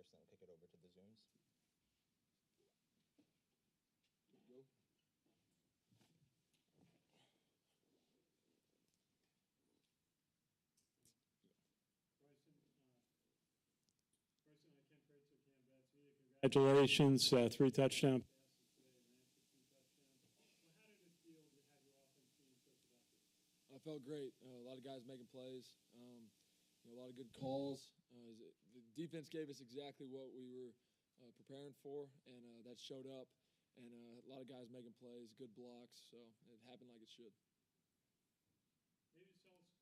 first and then kick it over to the Zooms. Go. Bryson, I can't trade to Cam Betts. Congratulations, 3 touchdown passes today, an extra 2 touchdowns. Well, how did it feel to have your offense being so productive? I felt great. A lot of guys making plays. A lot of good calls. The defense gave us exactly what we were preparing for, and that showed up. And a lot of guys making plays, good blocks. So it happened like it should. Maybe tell us.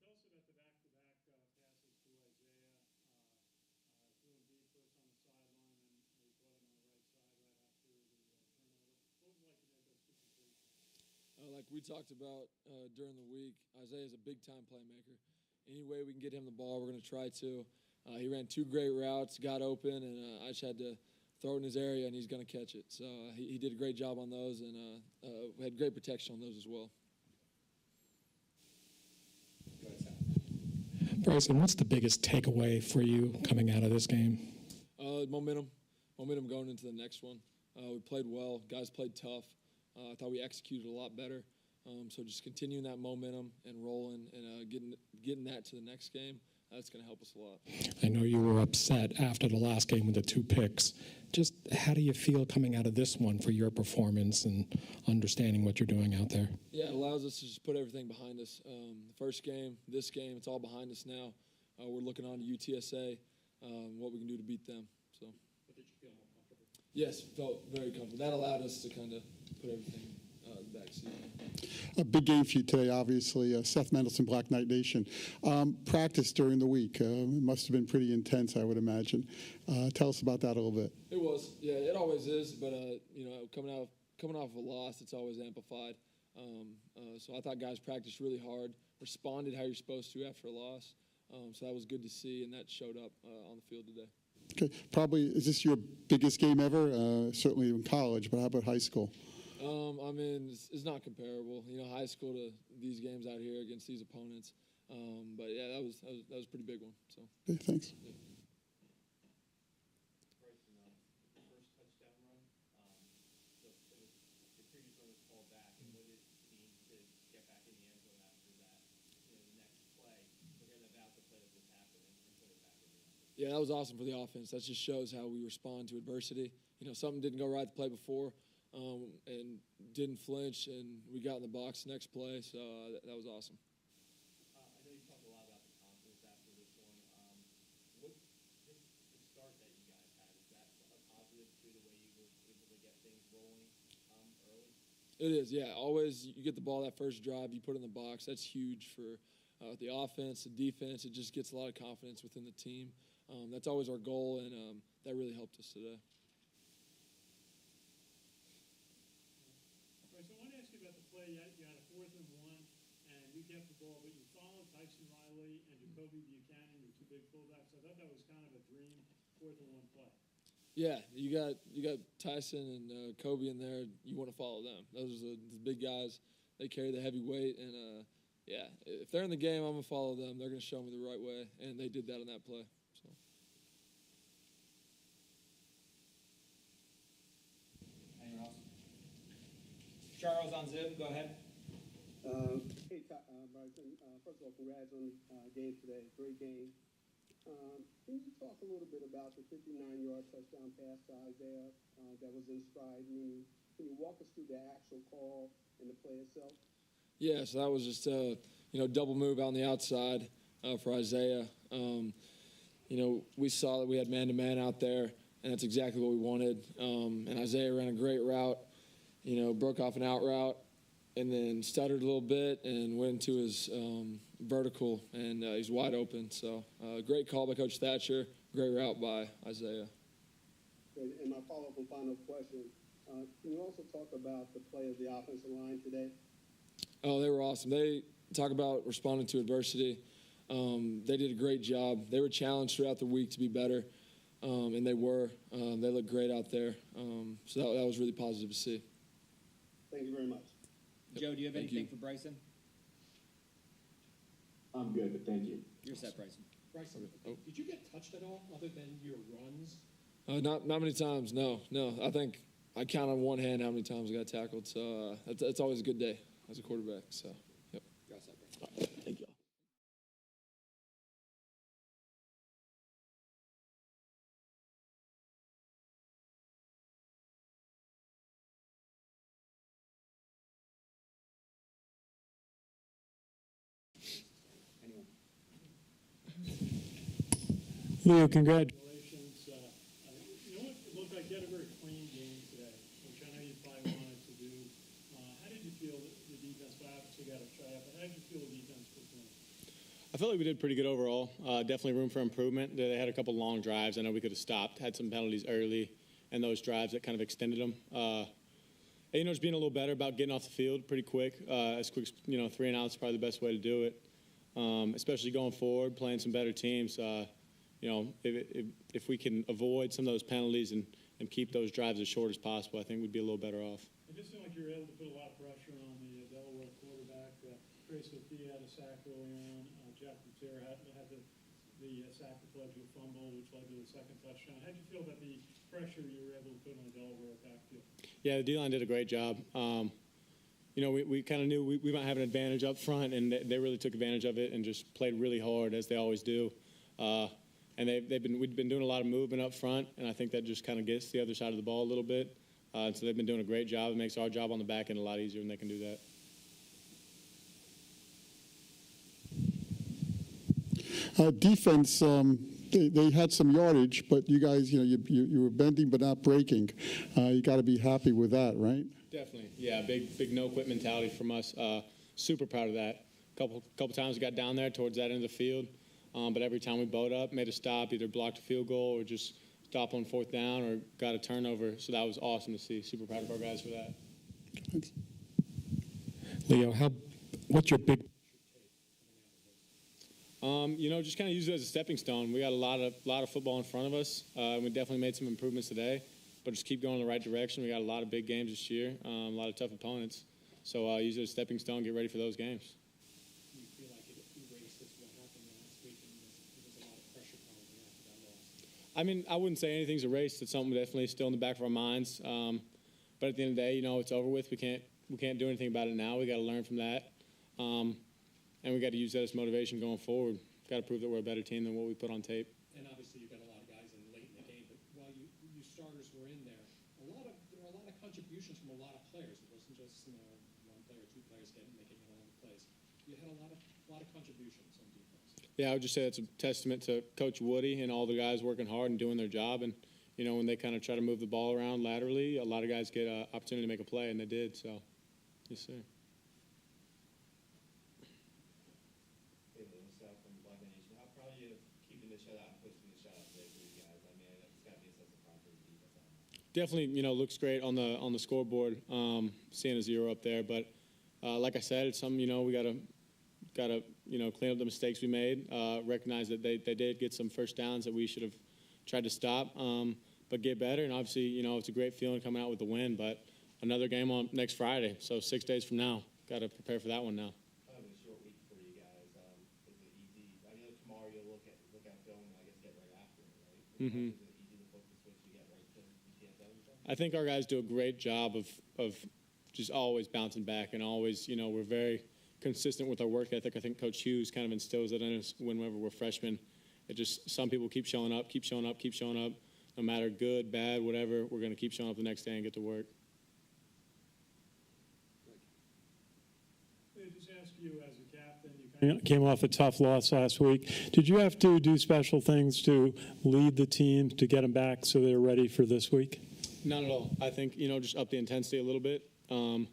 Tell us about the back-to-back passes to Isaiah. Threw him deep first on the sideline, and he caught him on the right side right after the turnover. What was it like to make those 2 completions? Like we talked about during the week, Isaiah is a big-time playmaker. Any way we can get him the ball, we're going to try to. He ran 2 great routes, got open, and I just had to throw it in his area, and he's going to catch it. So he did a great job on those, and we had great protection on those as well. Go ahead, Sam. Bryson, what's the biggest takeaway for you coming out of this game? Momentum going into the next one. We played well. Guys played tough. I thought we executed a lot better. So just continuing that momentum and rolling and getting that to the next game, that's going to help us a lot. I know you were upset after the last game with the 2 picks. Just how do you feel coming out of this one for your performance and understanding what you're doing out there? Yeah, it allows us to just put everything behind us. The first game, this game, it's all behind us now. We're looking on to UTSA, what we can do to beat them. So. But did you feel more comfortable? Yes, felt very comfortable. That allowed us to kind of put everything in the back seat. A big game for you today, obviously. Seth Mendelson, Black Knight Nation. Practice during the week. It must have been pretty intense, I would imagine. Tell us about that a little bit. It was. Yeah, it always is. But, coming off of a loss, it's always amplified. So I thought guys practiced really hard, responded how you're supposed to after a loss. So that was good to see, and that showed up on the field today. Okay. Probably, is this your biggest game ever? Certainly in college, but how about high school? It's not comparable. High school to these games out here against these opponents. But yeah, that was a pretty big one. So. Okay, thanks. Yeah. The first touchdown run, the previous one was called back, and what did it mean to get back in the end zone after that? The next play, forget about the play that just happened and put it back in the end zone. Yeah, that was awesome for the offense. That just shows how we respond to adversity. Something didn't go right the play before. And didn't flinch, and we got in the box next play, so that was awesome. I know you talked a lot about the confidence after this one. What the start that you guys had, is that a positive to the way you were able to get things rolling early? It is, yeah. Always, you get the ball that first drive, you put it in the box. That's huge for the offense, the defense. It just gets a lot of confidence within the team. That's always our goal, and that really helped us today. So I want to ask you about the play. You had a 4th and 1, and you kept the ball, but you followed Tyson Riley and Jacoby Buchanan, your 2 big fullbacks. I thought that was kind of a dream 4th and 1 play. Yeah, you got Tyson and Kobe in there. You want to follow them. Those are the big guys. They carry the heavy weight, and yeah, if they're in the game, I'm gonna follow them. They're gonna show me the right way, and they did that on that play. So. Anyone else? Charles on Zoom, go ahead. Hey, Bryson. First of all, congrats on the game today. Great game. Can you talk a little bit about the 59-yard touchdown pass to Isaiah that was in stride? Meaning, can you walk us through the actual call and the play itself? Yeah, so that was just a double move out on the outside for Isaiah. We saw that we had man-to-man out there, and that's exactly what we wanted. And Isaiah ran a great route. Broke off an out route and then stuttered a little bit and went into his vertical, and he's wide open. So great call by Coach Thatcher, great route by Isaiah. And my follow-up and final question, can you also talk about the play of the offensive line today? Oh, they were awesome. They talk about responding to adversity. They did a great job. They were challenged throughout the week to be better, and they were. They looked great out there. So that was really positive to see. Thank you very much. Joe, do you have Thank anything you. for Bryson? I'm good, but thank you. You're set, Bryson. Bryson, did you get touched at all other than your runs? Not many times. No. I think I count on one hand how many times I got tackled. So it's always a good day as a quarterback. So, yep. You're all set, Bryson. Thank you. Anyone? Leo, congratulations. You know what? It looked like you had a very clean game today, which I know you probably wanted to do. How did you feel the defense? Obviously got a try out, but how did you feel the defense performed? I felt like we did pretty good overall. Definitely room for improvement. They had a couple long drives. I know we could have stopped, had some penalties early, and those drives that kind of extended them. Just being a little better about getting off the field pretty quick. As quick as, 3 and out is probably the best way to do it, especially going forward, playing some better teams. If we can avoid some of those penalties and keep those drives as short as possible, I think we'd be a little better off. It just seemed like you were able to put a lot of pressure on the Delaware quarterback. Trace Sophia had a sack early on. Jeff Monken had the sack that led to a fumble, which led to the second touchdown. How did you feel about the pressure you were able to put on the Delaware backfield? Yeah, the D-line did a great job. We kind of knew we might have an advantage up front, and they really took advantage of it and just played really hard, as they always do. And we've been doing a lot of movement up front, and I think that just kind of gets the other side of the ball a little bit. So they've been doing a great job. It makes our job on the back end a lot easier when they can do that. Defense, they had some yardage, but you guys, you were bending but not breaking. You got to be happy with that, right? Definitely, yeah. Big no quit mentality from us. Super proud of that. Couple times we got down there towards that end of the field, but every time we bowed up, made a stop, either blocked a field goal or just stopped on 4th down or got a turnover. So that was awesome to see. Super proud of our guys for that. Thanks. Leo, what's your big just kind of use it as a stepping stone. We got a lot of football in front of us. We definitely made some improvements today, but just keep going in the right direction. We got a lot of big games this year, a lot of tough opponents. So use it as a stepping stone, get ready for those games. Do you feel like it erases what happened last week and there was a lot of pressure probably after that loss? I mean, I wouldn't say anything's erased. It's something definitely still in the back of our minds. But at the end of the day, it's over with. We can't do anything about it now. We got to learn from that. And we got to use that as motivation going forward. Got to prove that we're a better team than what we put on tape. And obviously you got a lot of guys in late in the game, but while you starters were in there, there were a lot of contributions from a lot of players. It wasn't just one player, 2 players making it all the plays. You had a lot of contributions on defense. Yeah, I would just say that's a testament to Coach Woody and all the guys working hard and doing their job. And when they kind of try to move the ball around laterally, a lot of guys get an opportunity to make a play, and they did. So, yes, sir. Definitely, looks great on the scoreboard, seeing a 0 up there. But like I said, it's something we gotta clean up the mistakes we made. Recognize that they did get some first downs that we should have tried to stop, but get better. And obviously, it's a great feeling coming out with the win. But another game on next Friday, so 6 days from now. Got to prepare for that one now. Kind of a short week for you guys. Is it easy? I know tomorrow you'll look at film and I guess get right after it, right? Mm-hmm. Is it easy to flip the switch to get right to UTSA? I think our guys do a great job of just always bouncing back and always, we're very consistent with our work ethic. I think Coach Hughes kind of instills that in us whenever we're freshmen. It just, some people keep showing up. No matter good, bad, whatever, we're going to keep showing up the next day and get to work. Let me just ask you, as a captain, you kind of came off a tough loss last week. Did you have to do special things to lead the team to get them back so they're ready for this week? Not at all. I think, just up the intensity a little bit. And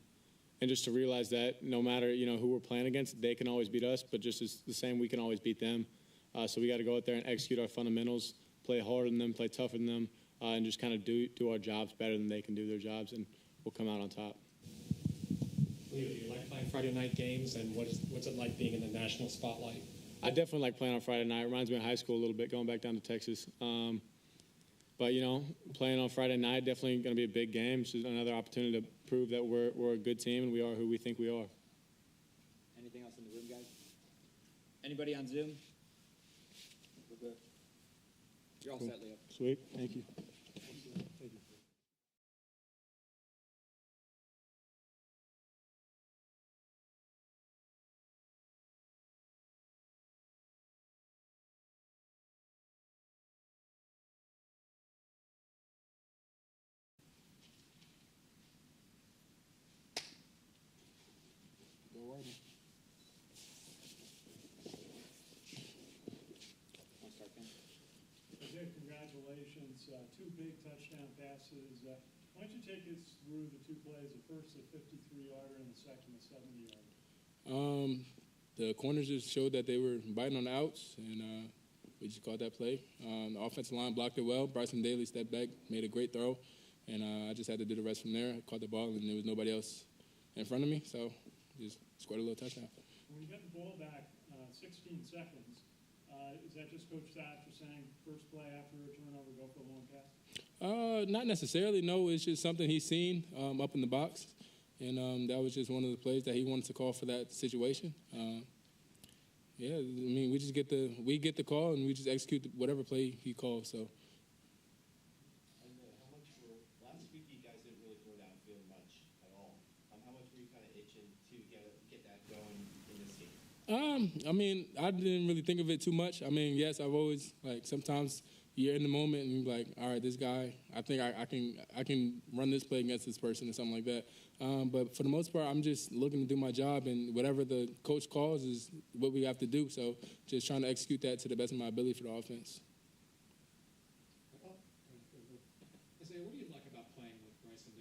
just to realize that no matter, who we're playing against, they can always beat us, but just as the same, we can always beat them. So we got to go out there and execute our fundamentals, play harder than them, play tougher than them, and just kind of do our jobs better than they can do their jobs, and we'll come out on top. Leo, do you like playing Friday night games, and what's it like being in the national spotlight? I definitely like playing on Friday night. It reminds me of high school a little bit, going back down to Texas. But, playing on Friday night, definitely going to be a big game. It's just another opportunity to prove that we're a good team and we are who we think we are. Anything else in the room, guys? Anybody on Zoom? We're good. You're all set, Leo. Sweet. Thank you. I'll start, Ken. Isaiah, congratulations. Two big touchdown passes. Why don't you take us through the two plays? The first, a 53-yarder, and the second, a 70-yarder. The corners just showed that they were biting on the outs, and we just caught that play. The offensive line blocked it well. Bryson Daly stepped back, made a great throw, and I just had to do the rest from there. I caught the ball, and there was nobody else in front of me, so just scored a little touchdown. When you get the ball back, 16 seconds, is that just Coach Thatcher saying first play after a turnover, go for a long pass? Not necessarily, no. It's just something he's seen up in the box, and that was just one of the plays that he wanted to call for that situation. Yeah, I mean, we get the call, and we just execute whatever play he calls, so. And how much last week you guys didn't really throw downfield much at all. How much were you kind of itching to get that going in this game? I mean, I didn't really think of it too much. I mean, yes, I've always, sometimes you're in the moment and you're like, all right, this guy, I think I can run this play against this person or something like that. But for the most part, I'm just looking to do my job, and whatever the coach calls is what we have to do. So just trying to execute that to the best of my ability for the offense. Isaiah, what do you like about playing with Bryson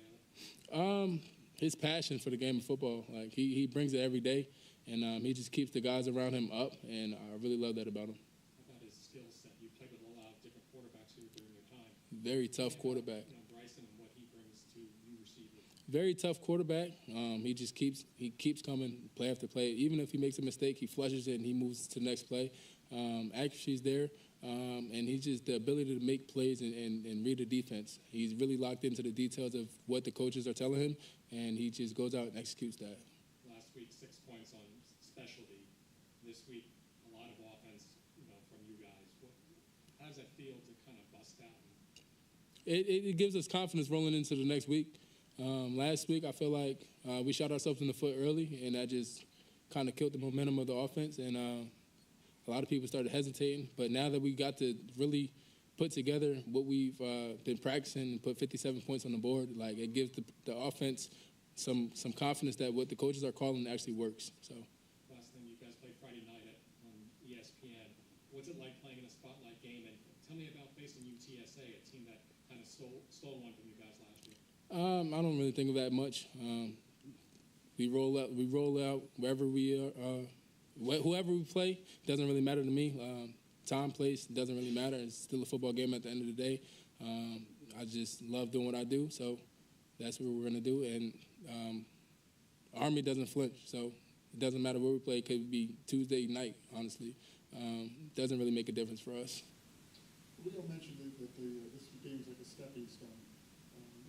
Daly? His passion for the game of football. He brings it every day, and he just keeps the guys around him up, and I really love that about him. How about his skill set? You played with a lot of different quarterbacks here during your time. Very tough quarterback. Bryson and what he brings to you receivers. Very tough quarterback. He just keeps coming play after play. Even if he makes a mistake, he flushes it and he moves to the next play. Accuracy's there, and he's just the ability to make plays and read the defense. He's really locked into the details of what the coaches are telling him, and he just goes out and executes that. Last week, 6 points on specialty. This week, a lot of offense, from you guys. How does that feel to kind of bust out? It gives us confidence rolling into the next week. Last week, I feel like we shot ourselves in the foot early, and that just kind of killed the momentum of the offense, and a lot of people started hesitating. But now that we got to really put together what we've been practicing and put 57 points on the board, it gives the offense some confidence that what the coaches are calling actually works. So. Last thing, you guys played Friday night on ESPN. What's it like playing in a spotlight game? And tell me about facing UTSA, a team that kind of stole one from you guys last year. I don't really think of that much. We roll out wherever we are. Whoever we play doesn't really matter to me. Time, place doesn't really matter. It's still a football game at the end of the day. I just love doing what I do, so that's what we're going to do. And Army doesn't flinch, so it doesn't matter where we play. It could be Tuesday night, honestly. Doesn't really make a difference for us. Leo mentioned that this game is like a stepping stone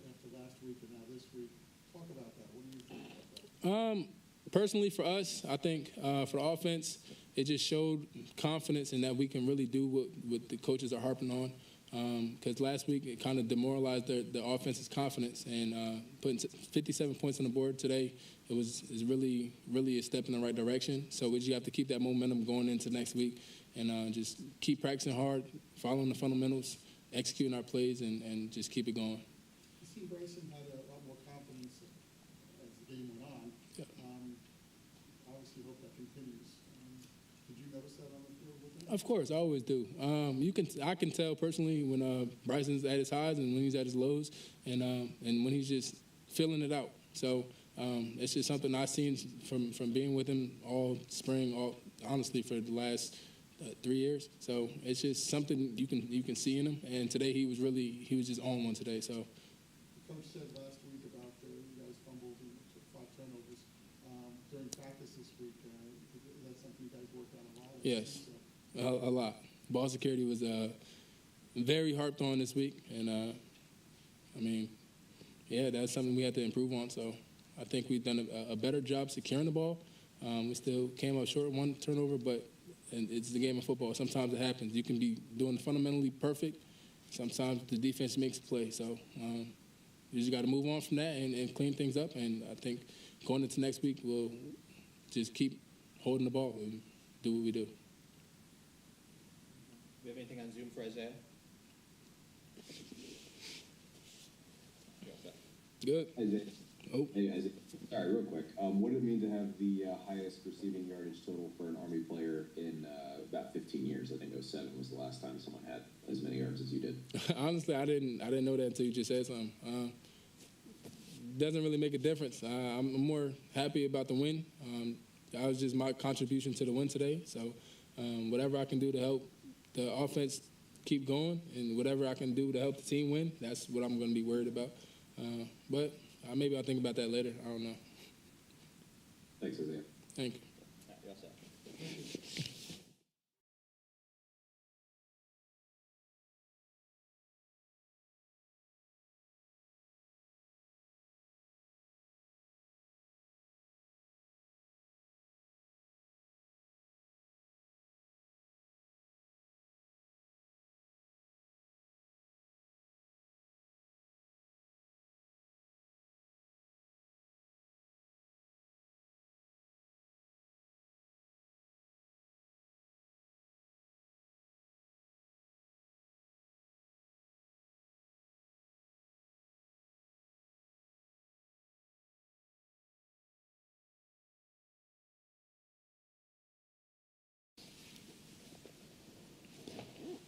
after last week and now this week. Talk about that. What do you think about that? Personally, for us, I think for the offense, it just showed confidence in that we can really do what the coaches are harping on. Because last week it kind of demoralized the offense's confidence, and putting 57 points on the board today, is really, really a step in the right direction. So we just have to keep that momentum going into next week, and just keep practicing hard, following the fundamentals, executing our plays, and just keep it going. You see Bryson had a lot more confidence as the game went on. Yeah. Obviously, hope that continues. Did you notice that on the field with him? Of course, I always do. I can tell personally when Bryson's at his highs and when he's at his lows, and when he's just filling it out. So it's just something I've seen from being with him all spring, honestly for the last 3 years. So it's just something you can see in him. And today he was just on one today. So. The coach said last week about you guys fumbled and took 5 turnovers during practice this week. Is that something you guys worked on a lot? Yes, a lot. Ball security was very harped on this week, and that's something we had to improve on. So I think we've done a better job securing the ball. We still came up short one turnover, but and it's the game of football. Sometimes it happens. You can be doing fundamentally perfect. Sometimes the defense makes a play. So you just got to move on from that and clean things up. And I think going into next week, we'll just keep holding the ball and do what we do. Do we have anything on Zoom for Isaiah? Good. Isaiah. Oh. Hey, Isaiah. Sorry, real quick. What did it mean to have the highest receiving yardage total for an Army player in about 15 years? I think 07 was the last time someone had as many yards as you did. Honestly, I didn't know that until you just said something. Doesn't really make a difference. I'm more happy about the win. That was just my contribution to the win today. So whatever I can do to help the offense keep going and whatever I can do to help the team win, that's what I'm going to be worried about. But maybe I'll think about that later. I don't know. Thanks, Isaiah. Thank you. You're all set.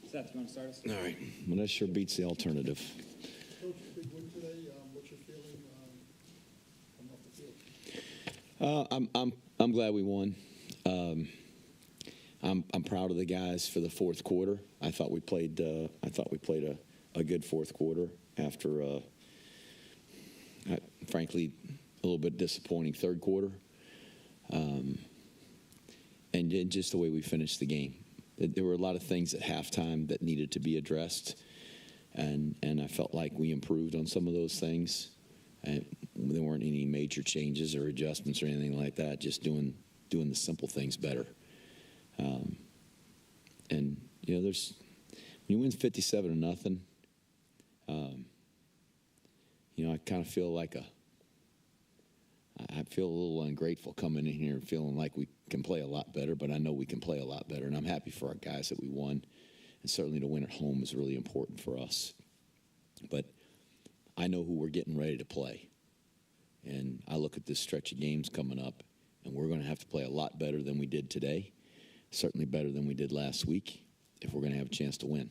Seth, you want to start us? All right. Well, that sure beats the alternative. Coach, big win today. What's your feeling coming off the field? I'm glad we won. I'm proud of the guys for the fourth quarter. I thought we played a good fourth quarter after frankly a little bit disappointing third quarter. And just the way we finished the game. There were a lot of things at halftime that needed to be addressed, and I felt like we improved on some of those things. And there weren't any major changes or adjustments or anything like that, just doing the simple things better. And, you know, when you win 57-0, you know, I kind of feel like I feel a little ungrateful coming in here and feeling like we can play a lot better, but I know we can play a lot better, and I'm happy for our guys that we won, and certainly to win at home is really important for us. But I know who we're getting ready to play, and I look at this stretch of games coming up, and we're going to have to play a lot better than we did today, certainly better than we did last week if we're going to have a chance to win.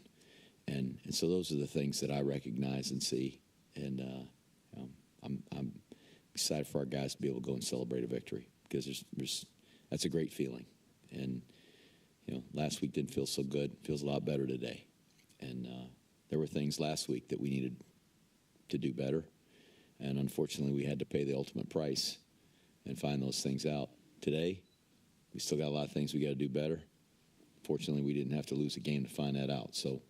And so those are the things that I recognize and see, and I'm excited for our guys to be able to go and celebrate a victory because that's a great feeling. And, you know, last week didn't feel so good. It feels a lot better today. And there were things last week that we needed to do better. And unfortunately, we had to pay the ultimate price and find those things out. Today, we still got a lot of things we got to do better. Fortunately, we didn't have to lose a game to find that out. So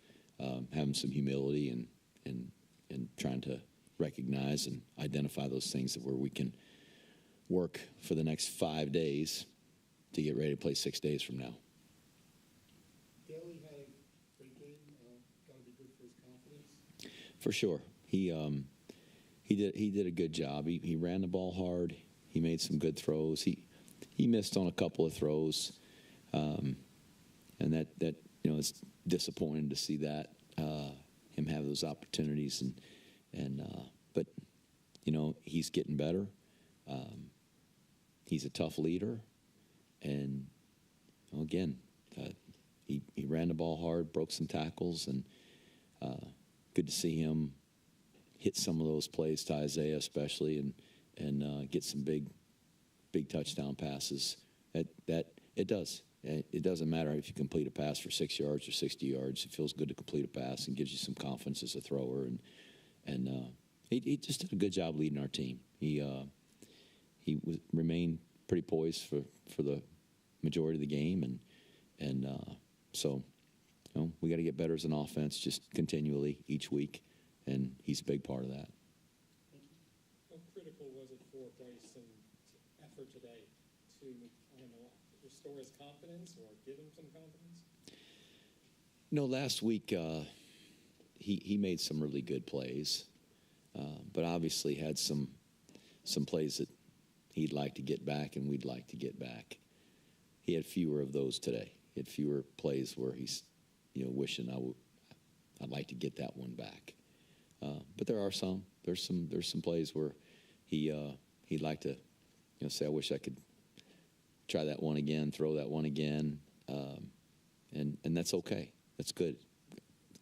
having some humility and trying to recognize and identify those things where we can work for the next 5 days to get ready to play 6 days from now. Daly had a great game. Got to be good for his confidence. For sure, he did a good job. He ran the ball hard. He made some good throws. He missed on a couple of throws, and that you know, it's disappointing to see that him have those opportunities but you know, he's getting better. He's a tough leader, and you know, again, he ran the ball hard, broke some tackles, and good to see him hit some of those plays to Isaiah, especially, and get some big touchdown passes. That it does. It doesn't matter if you complete a pass for 6 yards or 60 yards. It feels good to complete a pass and gives you some confidence as a thrower. And he just did a good job leading our team. He remained pretty poised for the majority of the game, and so you know, we got to get better as an offense, just continually each week, and he's a big part of that. How critical was it for Bryce's effort today to, I don't know, restore his confidence or give him some confidence? No, last week he made some really good plays, but obviously had some plays that he'd like to get back and we'd like to get back. He had fewer of those today. He had fewer plays where he's, wishing I'd like to get that one back. But there are some. There's some plays where he'd like to, say, I wish I could try that one again, throw that one again, and that's okay. That's good.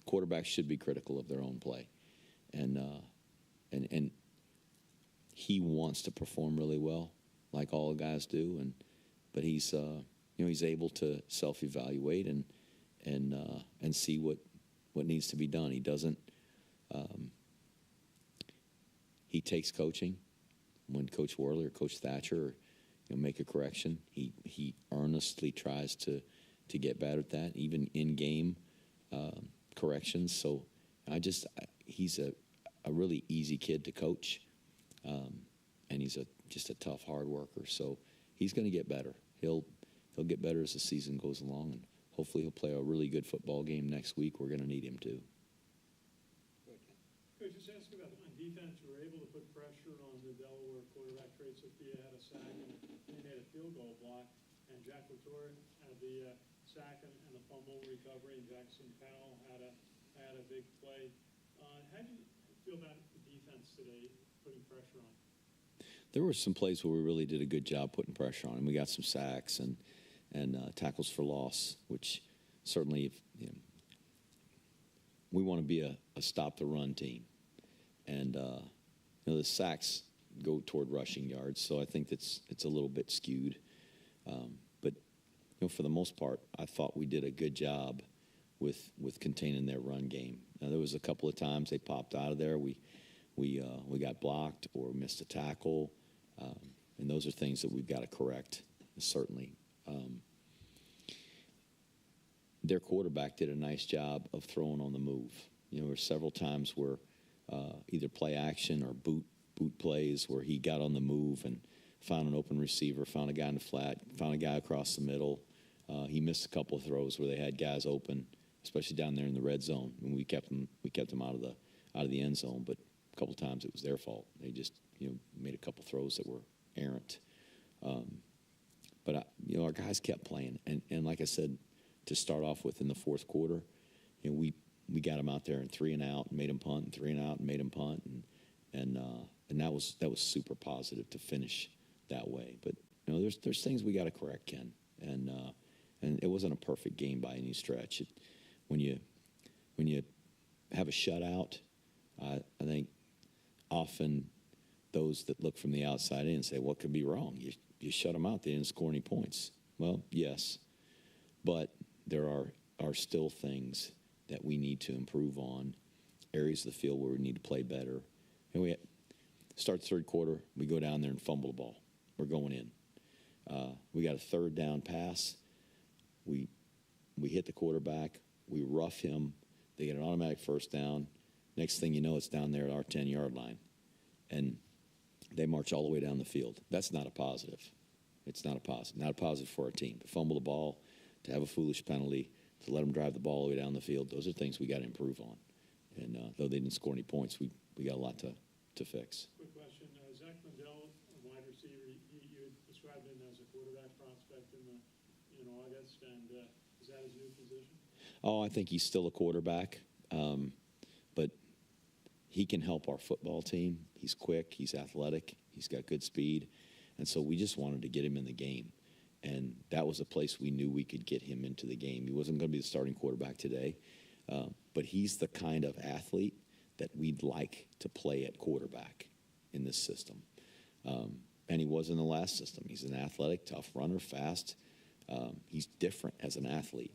Quarterbacks should be critical of their own play, and he wants to perform really well, like all guys do, but he's he's able to self-evaluate and see what needs to be done. He doesn't. He takes coaching. When Coach Worley or Coach Thatcher make a correction, he earnestly tries to get better at that, even in game corrections. So he's a really easy kid to coach, and he's just a tough, hard worker. So he's going to get better. He'll get better as the season goes along, and hopefully he'll play a really good football game next week. We're going to need him to. Coach, just ask you about on defense, you were able to put pressure on the Delaware quarterback. Trey Sophia had a sack and he made a field goal block, and Jack Latour had the sack and the fumble recovery, and Jackson Powell had a big play. How do you feel about the defense today, putting pressure on? There were some plays where we really did a good job putting pressure on him. We got some sacks and tackles for loss, which certainly, we want to be a stop-the-run team. And, the sacks go toward rushing yards, so I think it's a little bit skewed. But, for the most part, I thought we did a good job with containing their run game. Now, there was a couple of times they popped out of there. We got blocked or missed a tackle, and those are things that we've got to correct, certainly. Their quarterback did a nice job of throwing on the move. There were several times where either play action or boot plays where he got on the move and found an open receiver, found a guy in the flat, found a guy across the middle. He missed a couple of throws where they had guys open, especially down there in the red zone, and we kept them out of the end zone. But a couple of times it was their fault. They just made a couple throws that were errant. But our guys kept playing, and like I said, to start off with in the fourth quarter, we got them out there in 3 and out and made them punt, and 3 and out and made them punt, and that was super positive to finish that way. But there's things we got to correct, Ken, and it wasn't a perfect game by any stretch. When you have a shutout, I think often those that look from the outside in say, what could be wrong? You shut them out, they didn't score any points. Well, yes, but there are still things that we need to improve on, areas of the field where we need to play better. And we start the third quarter, we go down there and fumble the ball. We're going in. We got a third down pass. We hit the quarterback. We rough him. They get an automatic first down. Next thing you know, it's down there at our 10-yard line. And they march all the way down the field. That's not a positive. It's not a positive. Not a positive for our team. To fumble the ball, to have a foolish penalty, to let them drive the ball all the way down the field, those are things we got to improve on. And though they didn't score any points, we got a lot to fix. Quick question. Zach Mandel, a wide receiver, you described him as a quarterback prospect in August, and is that his new position? Oh, I think he's still a quarterback, but he can help our football team. He's quick, he's athletic, he's got good speed, and so we just wanted to get him in the game. And that was a place we knew we could get him into the game. He wasn't going to be the starting quarterback today, but he's the kind of athlete that we'd like to play at quarterback in this system. And he was in the last system. He's an athletic, tough runner, fast. He's different as an athlete.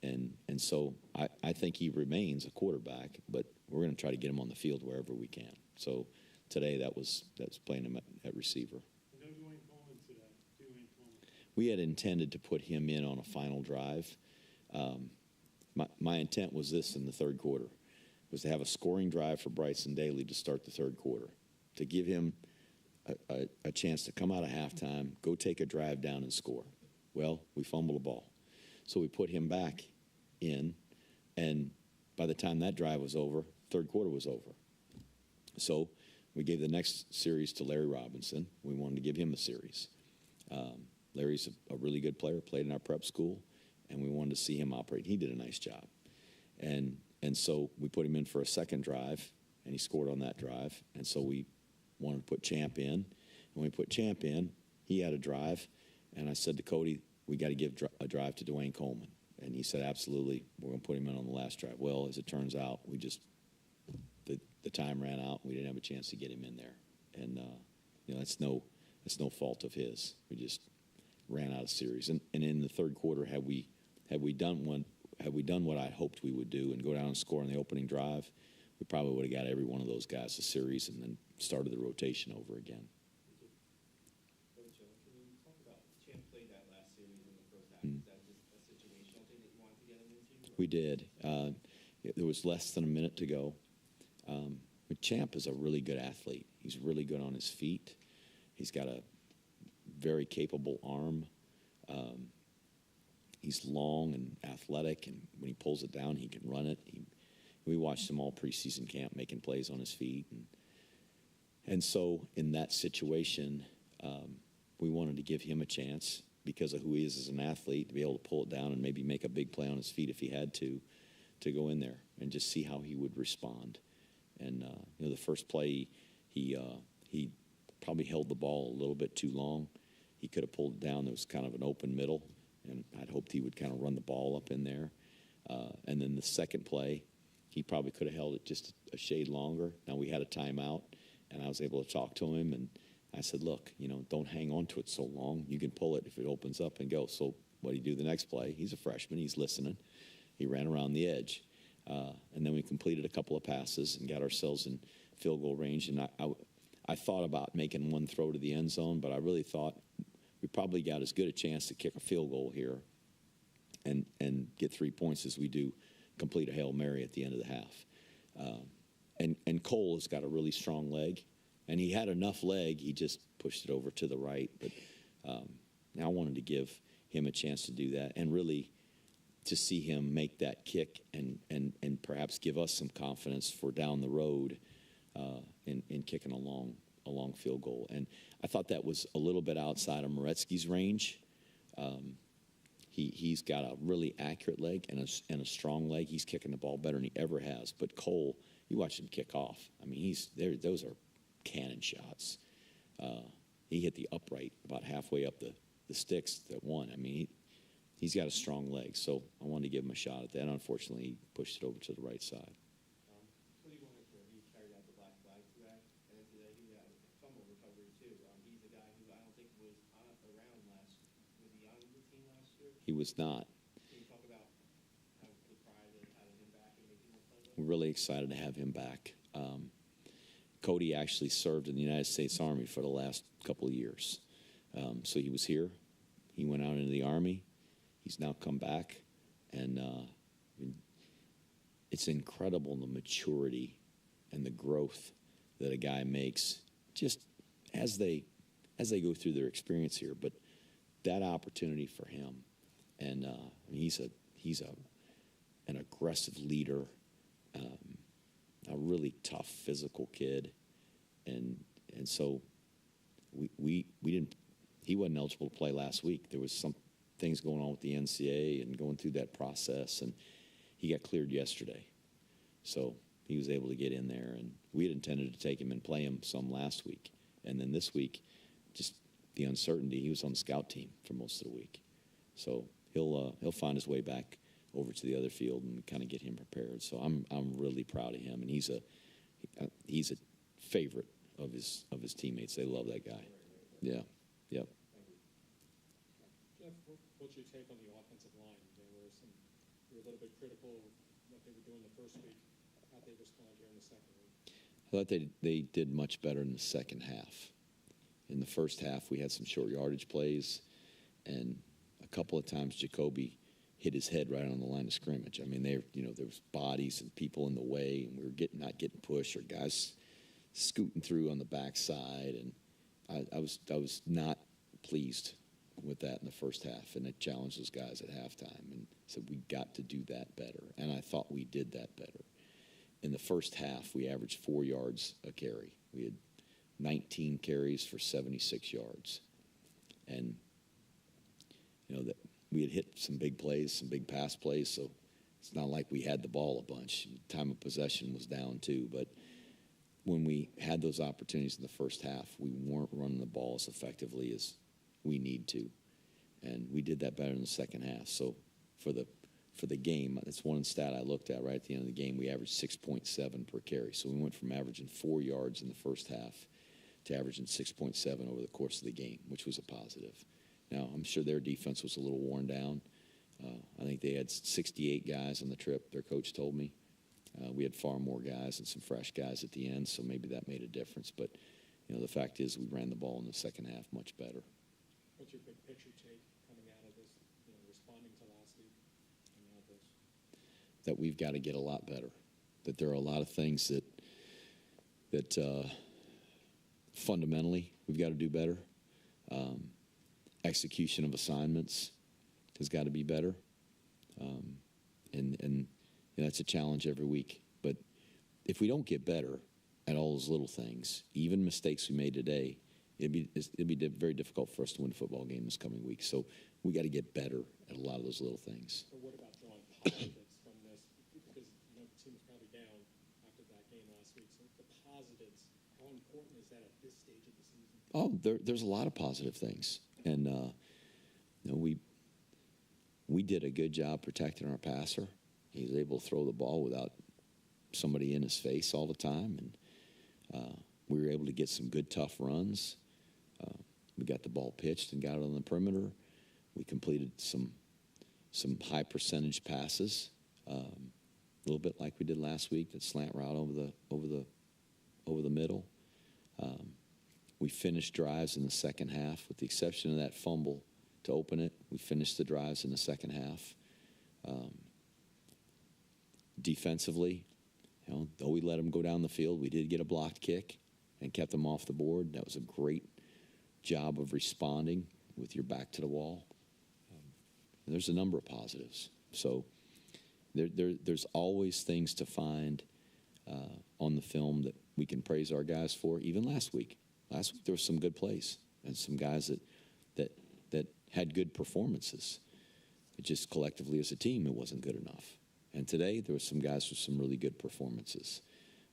And so I think he remains a quarterback, but we're going to try to get him on the field wherever we can. So today that was playing him at receiver. No Dwayne Coleman today. Dwayne Coleman. We had intended to put him in on a final drive. My intent was this in the third quarter, was to have a scoring drive for Bryson Daly to start the third quarter, to give him a chance to come out of halftime, go take a drive down and score. Well, we fumbled the ball. So we put him back in, and by the time that drive was over, third quarter was over. So we gave the next series to Larry Robinson. We wanted to give him a series. Larry's a really good player, played in our prep school, and we wanted to see him operate. He did a nice job. And so we put him in for a second drive, and he scored on that drive. And so we wanted to put Champ in. And when we put Champ in, he had a drive, and I said to Cody, we got to give a drive to Dwayne Coleman. And he said, absolutely, we're going to put him in on the last drive. Well, as it turns out, we just the time ran out, and we didn't have a chance to get him in there. And you know, that's no fault of his. We just ran out of series. And in the third quarter, had we done what I hoped we would do and go down and score on the opening drive, we probably would have got every one of those guys a series and then started the rotation over again. Coach, can you talk about Champ played that last series in the first half? Is that just a situational thing that you wanted to get him into? We did. There was less than a minute to go. But Champ is a really good athlete. He's really good on his feet. He's got a very capable arm. He's long and athletic, and when he pulls it down, he can run it. We watched him all preseason camp making plays on his feet. And so in that situation, we wanted to give him a chance because of who he is as an athlete, to be able to pull it down and maybe make a big play on his feet if he had to go in there and just see how he would respond. And you know, the first play, he probably held the ball a little bit too long. He could have pulled it down. There was kind of an open middle, and I'd hoped he would kind of run the ball up in there. And then the second play, he probably could have held it just a shade longer. Now, we had a timeout, and I was able to talk to him, and I said, look, you know, don't hang on to it so long. You can pull it if it opens up and go. So what did he do the next play? He's a freshman. He's listening. He ran around the edge. And then we completed a couple of passes and got ourselves in field goal range. And I thought about making one throw to the end zone, but I really thought we probably got as good a chance to kick a field goal here and get 3 points as we do complete a Hail Mary at the end of the half. And Cole has got a really strong leg, and he had enough leg. He just pushed it over to the right. But I wanted to give him a chance to do that and really to see him make that kick and perhaps give us some confidence for down the road in kicking a long field goal. And I thought that was a little bit outside of Moretsky's range. He's got a really accurate leg and a strong leg. He's kicking the ball better than he ever has. But Cole, you watch him kick off. I mean, those are cannon shots. He hit the upright about halfway up the sticks that won. I mean, he's got a strong leg, so I wanted to give him a shot at that. Unfortunately, he pushed it over to the right side. What do you want to he carried out the black flag today, and then today he had a fumble recovery too. He's a guy who I don't think was around last. Was he on the team last year? He was not. Can you talk about how the pride of having him back and making him play? We're really excited to have him back. Cody actually served in the United States Army for the last couple of years. So he was here. He went out into the Army. He's now come back. And it's incredible the maturity and the growth that a guy makes just as they go through their experience here. But that opportunity for him, and he's an aggressive leader, a really tough physical kid, and so we didn't. He wasn't eligible to play last week. There was some things going on with the NCAA and going through that process, and he got cleared yesterday, so he was able to get in there. And we had intended to take him and play him some last week, and then this week, just the uncertainty. He was on the scout team for most of the week, so he'll find his way back over to the other field and kind of get him prepared. So I'm really proud of him, and he's a favorite of his teammates. They love that guy. Yeah. Yep. Jeff, what's your take on the offensive line? You were a little bit critical of what they were doing the first week. How'd they respond here in the second week? I thought they did much better in the second half. In the first half, we had some short yardage plays, and a couple of times Jacoby hit his head right on the line of scrimmage. I mean, there was bodies and people in the way, and we were not getting pushed, or guys scooting through on the backside, and I was not pleased with that in the first half, and it challenged those guys at halftime and said we got to do that better. And I thought we did that better. In the first half, we averaged 4 yards a carry. We had 19 carries for 76 yards. And, that we had hit some big plays, some big pass plays, so it's not like we had the ball a bunch. Time of possession was down too, but when we had those opportunities in the first half, we weren't running the ball as effectively as we need to. And we did that better in the second half. So for the game, that's one stat I looked at right at the end of the game. We averaged 6.7 per carry. So we went from averaging 4 yards in the first half to averaging 6.7 over the course of the game, which was a positive. Now, I'm sure their defense was a little worn down. I think they had 68 guys on the trip, their coach told me. We had far more guys and some fresh guys at the end, so maybe that made a difference. But, the fact is we ran the ball in the second half much better. What's your big picture take coming out of this, responding to last week? That we've got to get a lot better. That there are a lot of things that fundamentally we've got to do better. Execution of assignments has got to be better. And that's a challenge every week. But if we don't get better at all those little things, even mistakes we made today, it'd be very difficult for us to win a football game this coming week. So we got to get better at a lot of those little things. So what about drawing positives from this? Because the team was probably down after that game last week. So the positives, how important is that at this stage of the season? Oh, there's a lot of positive things. And, we did a good job protecting our passer. He was able to throw the ball without somebody in his face all the time. And we were able to get some good, tough runs. We got the ball pitched and got it on the perimeter. We completed some high percentage passes, a little bit like we did last week, that slant route over the middle. We finished drives in the second half, with the exception of that fumble to open it. We finished the drives in the second half. Defensively, though we let them go down the field, we did get a blocked kick and kept them off the board. That was a great job of responding with your back to the wall. There's a number of positives. So there's always things to find on the film that we can praise our guys for. Even last week there were some good plays and some guys that had good performances. It just collectively as a team, it wasn't good enough. And today there were some guys with some really good performances.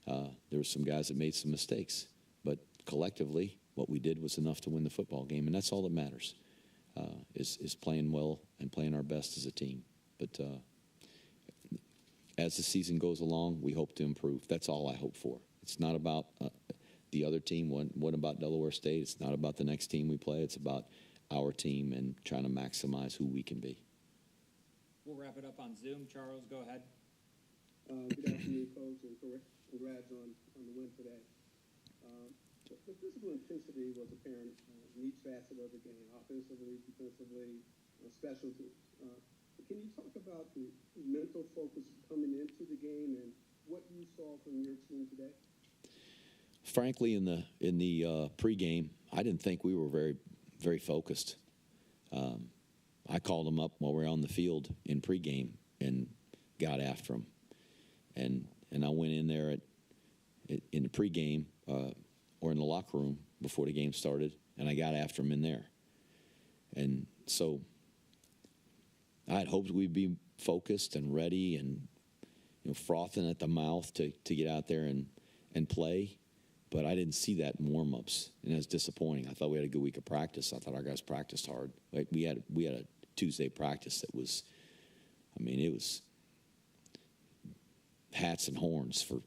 There were some guys that made some mistakes, but collectively what we did was enough to win the football game, and that's all that matters, is playing well and playing our best as a team. But as the season goes along, we hope to improve. That's all I hope for. It's not about the other team. What about Delaware State? It's not about the next team we play. It's about our team and trying to maximize who we can be. We'll wrap it up on Zoom. Charles, go ahead. Good afternoon, Coach, and congrats on the win today. The physical intensity was apparent in each facet of the game, offensively, defensively, special teams. Can you talk about the mental focus coming into the game and what you saw from your team today? Frankly, in the pregame, I didn't think we were very, very focused. I called them up while we were on the field in pregame and got after them. And I went in there in the pregame or in the locker room before the game started, and I got after them in there. And so I had hoped we'd be focused and ready and frothing at the mouth to get out there and play. But I didn't see that in warm-ups, and it was disappointing. I thought we had a good week of practice. I thought our guys practiced hard. We had a Tuesday practice that was, it was hats and horns for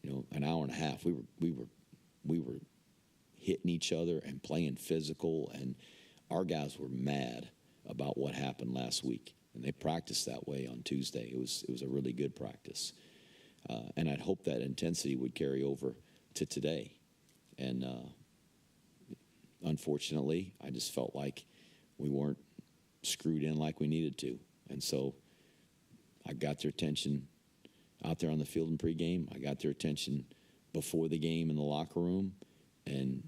an hour and a half. We were hitting each other and playing physical, and our guys were mad about what happened last week, and they practiced that way on Tuesday. It was a really good practice, and I'd hoped that intensity would carry over to today. And unfortunately, I just felt like we weren't screwed in like we needed to. And so I got their attention out there on the field in pregame. I got their attention before the game in the locker room. And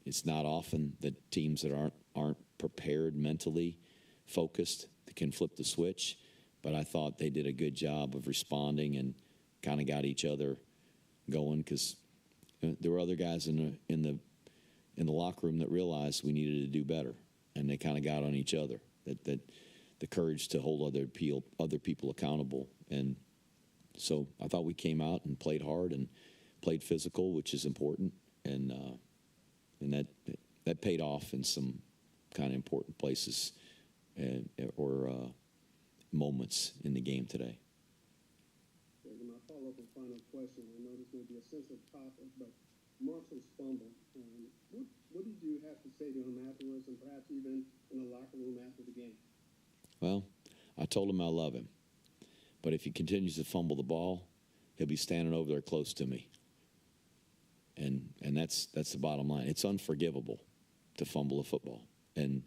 it's not often that teams that aren't prepared mentally, focused, that can flip the switch. But I thought they did a good job of responding and kind of got each other going, because there were other guys in the locker room that realized we needed to do better, and they kind of got on each other. That the courage to hold other people accountable. And so I thought we came out and played hard and played physical, which is important, and that paid off in some kind of important places or moments in the game today. My follow-up and final question. I know this may be a sensitive topic, but Marshall's fumble. What did you have to say to him afterwards, and perhaps even in the locker room after the game? Well, I told him I love him, but if he continues to fumble the ball, he'll be standing over there close to me. And that's the bottom line. It's unforgivable to fumble a football. And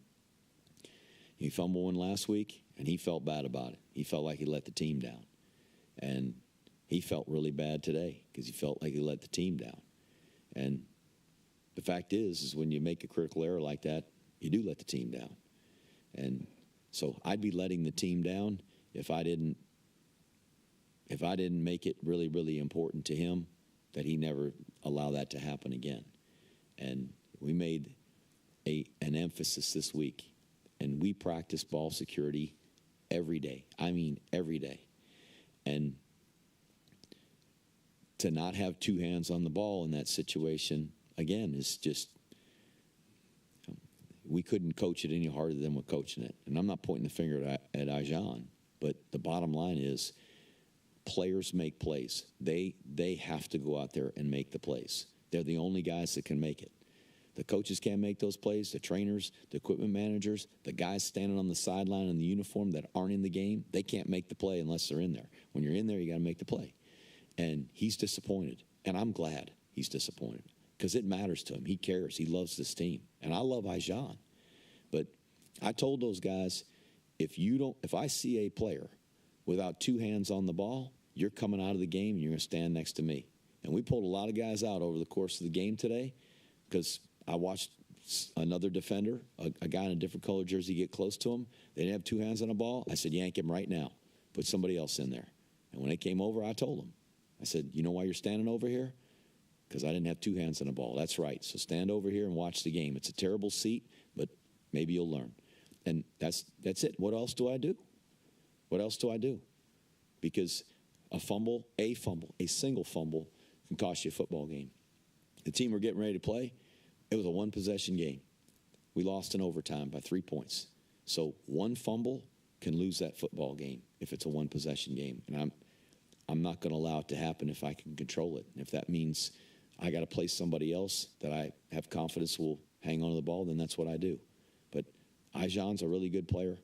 he fumbled one last week, and he felt bad about it. He felt like he let the team down. And he felt really bad today because he felt like he let the team down. And the fact is when you make a critical error like that, you do let the team down. And so I'd be letting the team down if I didn't make it really, really important to him that he never allow that to happen again. And we made an emphasis this week, and we practice ball security every day. I mean, every day. And to not have two hands on the ball in that situation, again, is just, we couldn't coach it any harder than we're coaching it. And I'm not pointing the finger at Ajan, but the bottom line is players make plays. They have to go out there and make the plays. They're the only guys that can make it. The coaches can't make those plays, the trainers, the equipment managers, the guys standing on the sideline in the uniform that aren't in the game, they can't make the play unless they're in there. When you're in there, you got to make the play. And he's disappointed, and I'm glad he's disappointed because it matters to him. He cares. He loves this team, and I love Ajan. But I told those guys, if I see a player without two hands on the ball, you're coming out of the game and you're going to stand next to me. And we pulled a lot of guys out over the course of the game today because I watched another defender, a guy in a different color jersey, get close to him. They didn't have two hands on the ball. I said, yank him right now. Put somebody else in there. And when they came over, I told them. I said, you know why you're standing over here? Because I didn't have two hands on the ball. That's right. So stand over here and watch the game. It's a terrible seat, but maybe you'll learn. And that's it. What else do I do? What else do I do? Because a single fumble can cost you a football game. The team we're getting ready to play, it was a one-possession game. We lost in overtime by 3 points. So one fumble can lose that football game if it's a one-possession game. And I'm not going to allow it to happen if I can control it. And if that means I got to play somebody else that I have confidence will hang on to the ball, then that's what I do. But Ajan's a really good player.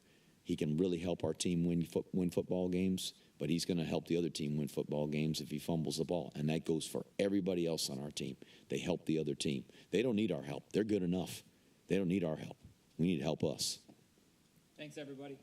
He can really help our team win football games, but he's going to help the other team win football games if he fumbles the ball. And that goes for everybody else on our team. They help the other team. They don't need our help. They're good enough. They don't need our help. We need to help us. Thanks, everybody.